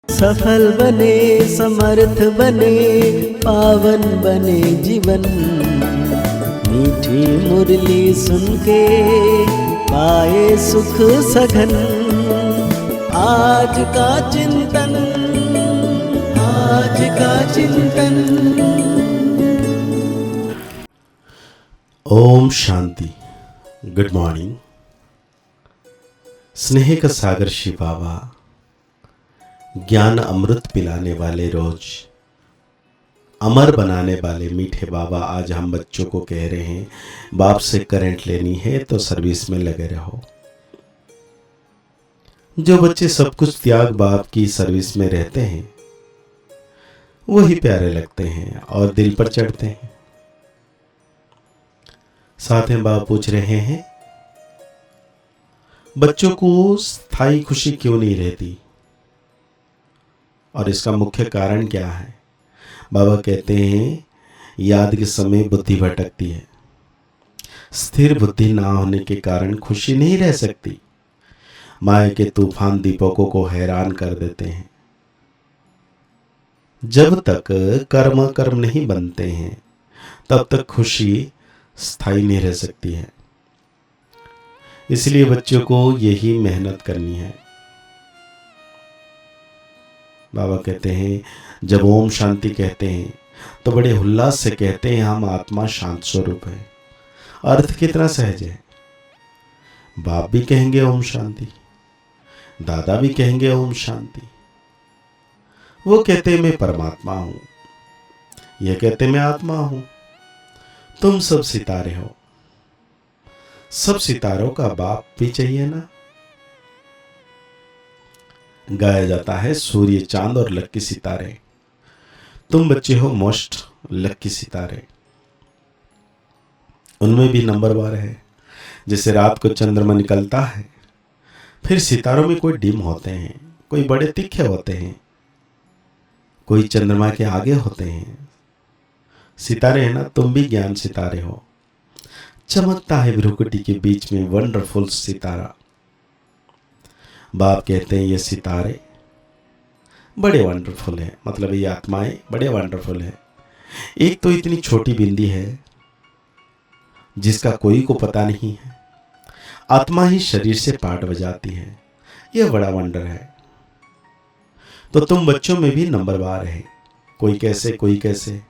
सफल बने, समर्थ बने, पावन बने जीवन। मीठी मुरली सुन के पाए सुख सघन। आज का चिंतन, आज का चिंतन। ओम शांति। Good morning. स्नेह का सागर शिव बाबा ज्ञान अमृत पिलाने वाले, रोज अमर बनाने वाले मीठे बाबा आज हम बच्चों को कह रहे हैं, बाप से करंट लेनी है तो सर्विस में लगे रहो। जो बच्चे सब कुछ त्याग बाप की सर्विस में रहते हैं वही प्यारे लगते हैं और दिल पर चढ़ते हैं। साथ में बाप पूछ रहे हैं, बच्चों को स्थायी खुशी क्यों नहीं रहती और इसका मुख्य कारण क्या है? बाबा कहते हैं, याद के समय बुद्धि भटकती है। स्थिर बुद्धि ना होने के कारण खुशी नहीं रह सकती। माया के तूफान दीपकों को हैरान कर देते हैं। जब तक कर्म नहीं बनते हैं तब तक खुशी स्थायी नहीं रह सकती है। इसलिए बच्चों को यही मेहनत करनी है। बाबा कहते हैं, जब ओम शांति कहते हैं तो बड़े उल्लास से कहते हैं, हम आत्मा शांत स्वरूप है। अर्थ कितना सहज है। बाप भी कहेंगे ओम शांति, दादा भी कहेंगे ओम शांति। वो कहते मैं परमात्मा हूं, यह कहते मैं आत्मा हूं। तुम सब सितारे हो। सब सितारों का बाप भी चाहिए ना। गाया जाता है, सूर्य, चांद और लक्की सितारे। तुम बच्चे हो मोस्ट लक्की सितारे। उनमें भी नंबरवार है। जैसे रात को चंद्रमा निकलता है, फिर सितारों में कोई डिम होते हैं, कोई बड़े तीखे होते हैं, कोई चंद्रमा के आगे होते हैं। सितारे हैं ना, तुम भी ज्ञान सितारे हो। चमकता है भ्रुकुटी के बीच में वंडरफुल सितारा। बाप कहते हैं, ये सितारे बड़े वंडरफुल है, मतलब ये आत्माएं बड़े वंडरफुल है। एक तो इतनी छोटी बिंदी है जिसका कोई को पता नहीं है। आत्मा ही शरीर से पाठ बजाती है, यह बड़ा वंडर है। तो तुम बच्चों में भी नंबरवार है, कोई कैसे कोई कैसे।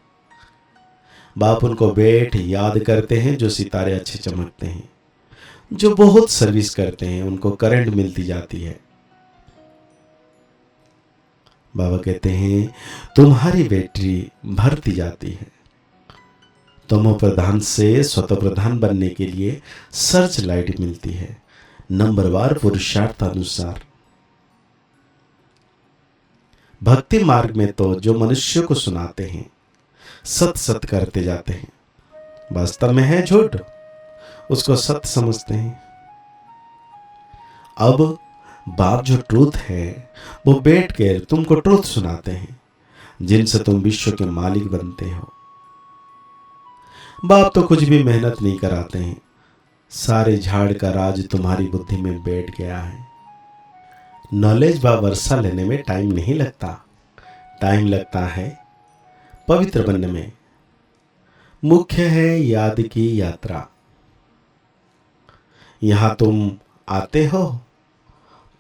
बाप उनको बैठ याद करते हैं जो सितारे अच्छे चमकते हैं, जो बहुत सर्विस करते हैं, उनको करंट मिलती जाती है। बाबा कहते हैं, तुम्हारी बैटरी भरती जाती है। तमो प्रधान से स्वतः प्रधान बनने के लिए सर्च लाइट मिलती है, नंबरवार पुरुषार्थ अनुसार। भक्ति मार्ग में तो जो मनुष्य को सुनाते हैं, सत सत करते जाते हैं, वास्तव में है झूठ, उसको सत्य समझते हैं। अब बाप जो ट्रूथ है वो बैठ कर तुमको ट्रूथ सुनाते हैं, जिनसे तुम विश्व के मालिक बनते हो। बाप तो कुछ भी मेहनत नहीं कराते हैं, सारे झाड़ का राज तुम्हारी बुद्धि में बैठ गया है। नॉलेज बा वर्षा लेने में टाइम नहीं लगता, टाइम लगता है पवित्र बनने में। मुख्य है याद की यात्रा। यहां तुम आते हो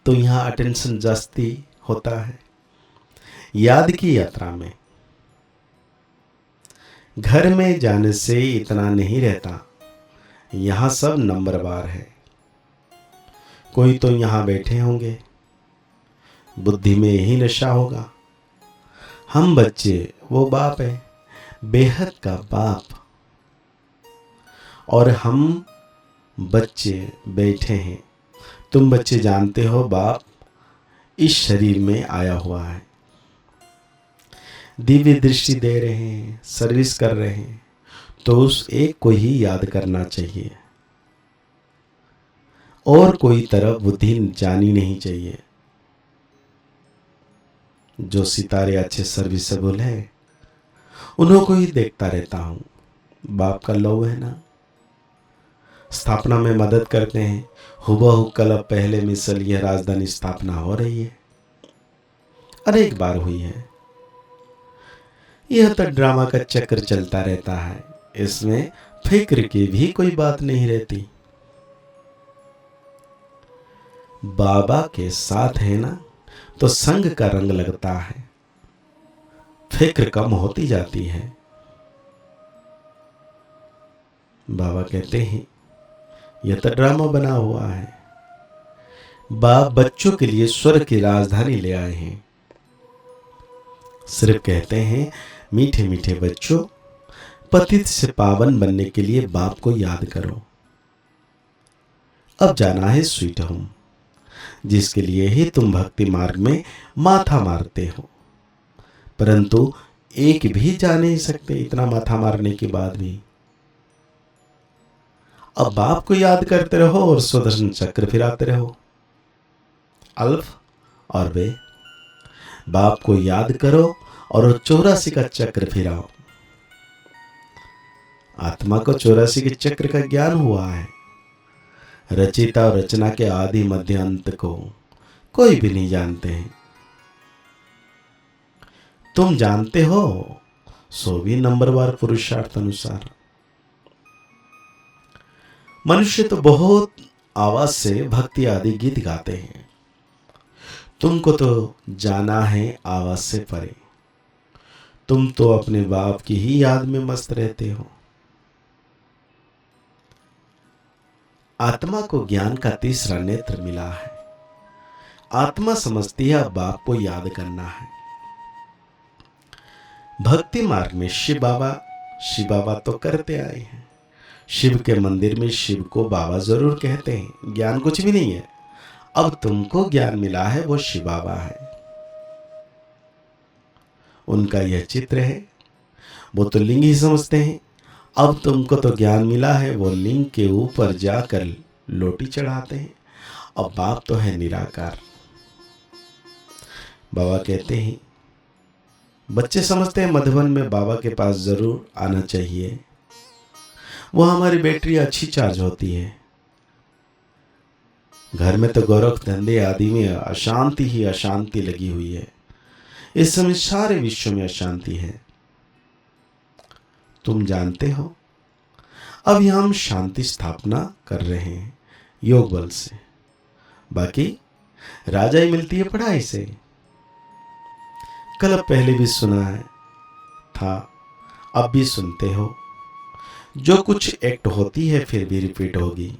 तो यहां अटेंशन जास्ती होता है। याद की यात्रा में घर में जाने से इतना नहीं रहता, यहां सब नंबरवार है। कोई तो यहां बैठे होंगे, बुद्धि में यही नशा होगा, हम बच्चे, वो बाप है, बेहद का बाप, और हम बच्चे बैठे हैं। तुम बच्चे जानते हो बाप इस शरीर में आया हुआ है, दिव्य दृष्टि दे रहे हैं, सर्विस कर रहे हैं, तो उस एक को ही याद करना चाहिए और कोई तरफ बुद्धि जानी नहीं चाहिए। जो सितारे अच्छे सर्विसेबल है उन्हों को ही देखता रहता हूँ। बाप का लव है ना, स्थापना में मदद करते हैं। हुबहू कल पहले मिसल यह राजधानी स्थापना हो रही है। अनेक बार हुई है। यह तो ड्रामा का चक्र चलता रहता है, इसमें फिक्र की भी कोई बात नहीं रहती। बाबा के साथ है ना तो संग का रंग लगता है, फिक्र कम होती जाती है। बाबा कहते हैं यह तो ड्रामा बना हुआ है। बाप बच्चों के लिए स्वर्ग की राजधानी ले आए हैं। सिर्फ कहते हैं मीठे मीठे बच्चों, पतित से पावन बनने के लिए बाप को याद करो। अब जाना है स्वीट होम, जिसके लिए ही तुम भक्ति मार्ग में माथा मारते हो, परंतु एक भी जा नहीं सकते इतना माथा मारने के बाद भी। अब बाप को याद करते रहो और सुदर्शन चक्र फिराते रहो। अल्फ और बे, बाप को याद करो और 84 का चक्र फिराओ। आत्मा को 84 के चक्र का ज्ञान हुआ है। रचिता और रचना के आदि मध्य अंत को कोई भी नहीं जानते हैं। तुम जानते हो सो भी नंबरवार पुरुषार्थ अनुसार। मनुष्य तो बहुत आवाज से भक्ति आदि गीत गाते हैं, तुमको तो जाना है आवाज से परे। तुम तो अपने बाप की ही याद में मस्त रहते हो। आत्मा को ज्ञान का तीसरा नेत्र मिला है। आत्मा समझती है बाप को याद करना है। भक्ति मार्ग में शिव बाबा तो करते आए हैं। शिव के मंदिर में शिव को बाबा जरूर कहते हैं, ज्ञान कुछ भी नहीं है। अब तुमको ज्ञान मिला है वो शिव बाबा है, उनका यह चित्र है। वो तो लिंग ही समझते हैं। अब तुमको तो ज्ञान मिला है, वो लिंग के ऊपर जाकर लोटी चढ़ाते हैं। अब बाप तो है निराकार। बाबा कहते हैं, बच्चे समझते हैं मधुबन में बाबा के पास जरूर आना चाहिए, वो हमारी बैटरी अच्छी चार्ज होती है। घर में तो गोरख धंधे आदि में अशांति ही अशांति लगी हुई है। इस समय सारे विश्व में अशांति है। तुम जानते हो अब यहां हम शांति स्थापना कर रहे हैं योग बल से। बाकी राजा ही मिलती है पढ़ाई से। कल पहले भी सुना है था, अब भी सुनते हो। जो कुछ एक्ट होती है फिर भी रिपीट होगी।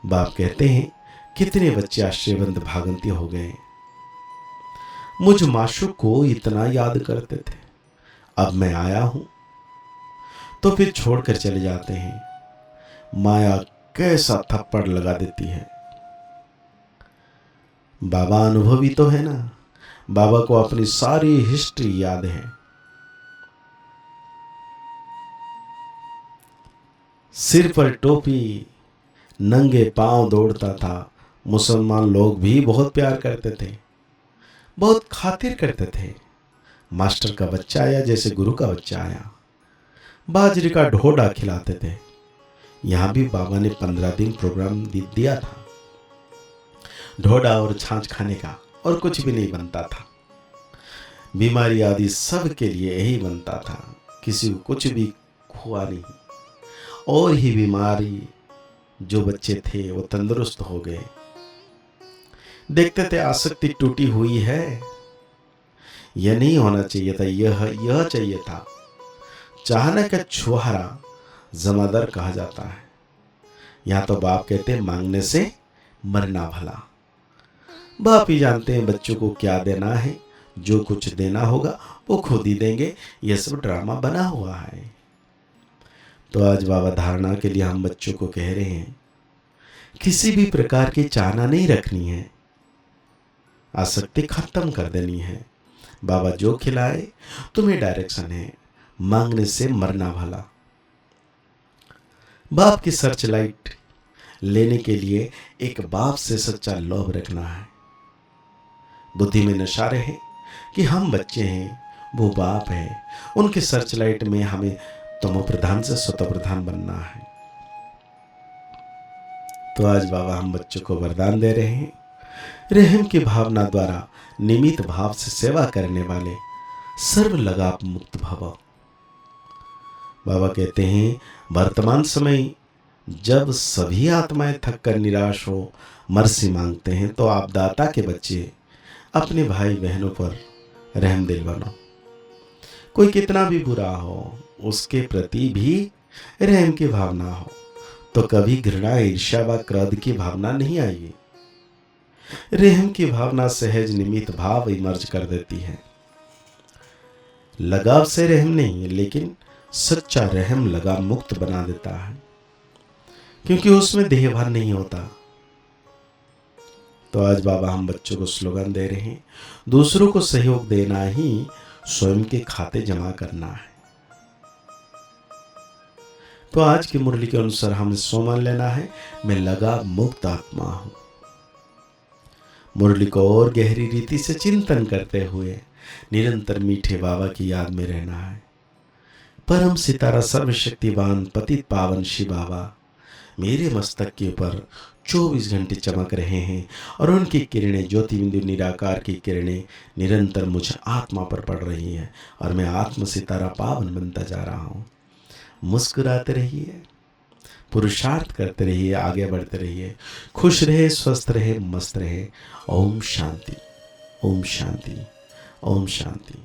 बाप कहते हैं कितने बच्चे आश्रयबंद भागंती हो गए। मुझ माशूक को इतना याद करते थे, अब मैं आया हूं तो फिर छोड़कर चले जाते हैं। माया कैसा थप्पड़ लगा देती है। बाबा अनुभवी तो है ना, बाबा को अपनी सारी हिस्ट्री याद है। सिर पर टोपी, नंगे पांव दौड़ता था। मुसलमान लोग भी बहुत प्यार करते थे, बहुत खातिर करते थे। मास्टर का बच्चा आया जैसे गुरु का बच्चा आया। बाजरे का ढोडा खिलाते थे। यहां भी बाबा ने 15 दिन प्रोग्राम दिया था, ढोडा और छाछ खाने का, और कुछ भी नहीं बनता था। बीमारी आदि सब के लिए यही बनता था, किसी को कुछ भी हुआ नहीं। और ही बीमारी जो बच्चे थे वो तंदुरुस्त हो गए। देखते थे आसक्ति टूटी हुई है। यह नहीं होना चाहिए था, यह चाहिए था। चाहने का छुहारा जमादार कहा जाता है। यहां तो बाप कहते हैं मांगने से मरना भला। बाप ही जानते हैं बच्चों को क्या देना है। जो कुछ देना होगा वो खुद ही देंगे। यह सब ड्रामा बना हुआ है। तो आज बाबा धारणा के लिए हम बच्चों को कह रहे हैं, किसी भी प्रकार की चाहना नहीं रखनी है, आसक्ति खत्म कर देनी है। बाबा जो खिलाए तुम्हें डायरेक्शन है, मांगने से मरना भला। बाप की सर्च लाइट लेने के लिए एक बाप से सच्चा लोभ रखना है। बुद्धि में नशा रहे कि हम बच्चे हैं, वो बाप है, उनके सर्च लाइट में हमें तमो प्रधान से स्वतः प्रधान बनना है। तो आज बाबा हम बच्चों को वरदान दे रहे हैं, रहम की भावना द्वारा निमित्त भाव से सेवा करने वाले सर्व लगाप मुक्त भव। बाबा कहते हैं वर्तमान समय जब सभी आत्माएं थक कर निराश हो मर्सी मांगते हैं तो आप दाता के बच्चे अपने भाई बहनों पर रहम दिल बनो। कोई कितना भी बुरा हो उसके प्रति भी रहम की भावना हो तो कभी घृणा ईर्ष्या व क्रोध की भावना नहीं आएगी। रहम की भावना सहज निमित्त भाव इमर्ज कर देती है। लगाव से रहम नहीं लेकिन सच्चा रहम लगाव मुक्त बना देता है, क्योंकि उसमें देहभान नहीं होता। तो आज बाबा हम बच्चों को स्लोगन दे रहे हैं, दूसरों को सहयोग देना ही स्वयं के खाते जमा करना है। तो आज की मुरली के अनुसार हमें सोमान लेना है, मैं लगाव मुक्त आत्मा हूं। मुरली को और गहरी रीति से चिंतन करते हुए निरंतर मीठे बाबा की याद में रहना है। परम सितारा सर्वशक्तिवान पतित पावन शिव बाबा मेरे मस्तक के ऊपर 24 घंटे चमक रहे हैं और उनकी किरणें ज्योति बिंदु निराकार की किरणें निरंतर मुझ आत्मा पर पड़ रही हैं और मैं आत्म सितारा पावन बनता जा रहा हूँ। मुस्कुराते रहिए, पुरुषार्थ करते रहिए, आगे बढ़ते रहिए, खुश रहे, स्वस्थ रहे, मस्त रहे। ओम शांति, ओम शांति, ओम शांति।